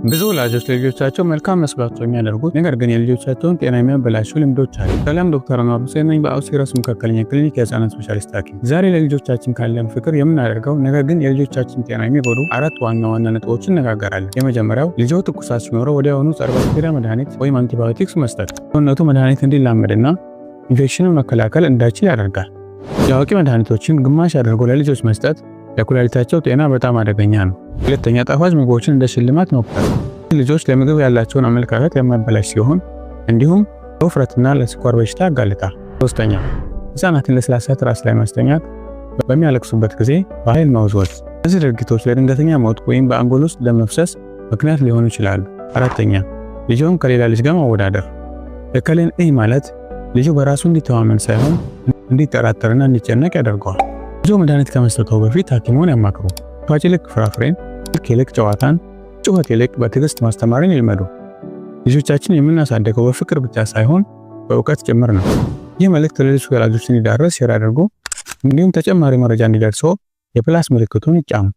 ብዙ ወላጆች ለልጆቻቸው መልካም መስሏቸው የሚያደርጉት ነገር ግን የልጆቻቸውን ጤና የሚያበላሹ ልምዶች አሉ። ሰላም፣ ዶክተር አንዋር ሁሴን ነኝ በአውሲረስ መካከለኛ ክሊኒክ የህፃናት ስፔሻሊስት ሐኪም። ዛሬ ለልጆቻችን ካለን ፍቅር የምናደርገው ነገር ግን የልጆቻችን ጤና የሚጎዱ አራት ዋና ነጥቦችን እነጋገራለን። የመጀመሪያው ልጆ ትኩሳት ሲኖረው ወዲያውኑ ጸረ ባክቴሪያ መድኃኒት ወይም አንቲባዮቲክስ መስጠት። ሰውነቱ መድኃኒት እንዲላመድና ኢንፌክሽንን መከላከል እንዳይችል ያደርጋል። የአዋቂ መድኃኒቶችን ግማሽ አድርጎ ለልጆች መስጠት ለኩላሊታቸው ጤና በጣም አደገኛ ነው። ሁለተኛ ጣፋጭ ምግቦችን እንደ ሽልማት መቁጠር። ልጆች ለምግብ ያላቸውን አመለካከት የሚያበላሽ ሲሆን እንዲሁም ለውፍረትና ለስኳር በሽታ ያጋልጣል። ሶስተኛ ህፃናትን ለስላሳ ትራስ ላይ ማስተኛት፣ በሚያለቅሱበት ጊዜ በኃይል መወዝወዝ። እነዚህ ድርጊቶች ለድንገተኛ ሞት ወይም በአንጎል ውስጥ ደም መፍሰስ ምክንያት ሊሆኑ ይችላሉ። አራተኛ ልጆን ከሌላ ልጅ ጋር ማወዳደር። እከሌን እይ ማለት ልጁ በራሱ እንዲተማመን ሳይሆን እንዲጠራጠርና እንዲጨነቅ ያደርገዋል። ልጆ መድኃኒት ከመስጠቱ በፊት ሐኪሙን ያማክሩ። ጣፋጭ ይልቅ ፍራፍሬን፣ ስልክ ይልቅ ጨዋታን፣ ጩኸት ይልቅ በትዕግስት ማስተማርን ይልመዱ። ልጆቻችን የምናሳደገው በፍቅር ብቻ ሳይሆን በእውቀት ጭምር ነው። ይህ መልእክት ለሌሎች ወላጆች እንዲዳረስ ሼር አድርጉ። እንዲሁም ተጨማሪ መረጃ እንዲደርሰው የፕላስ ምልክቱን ይጫኑ።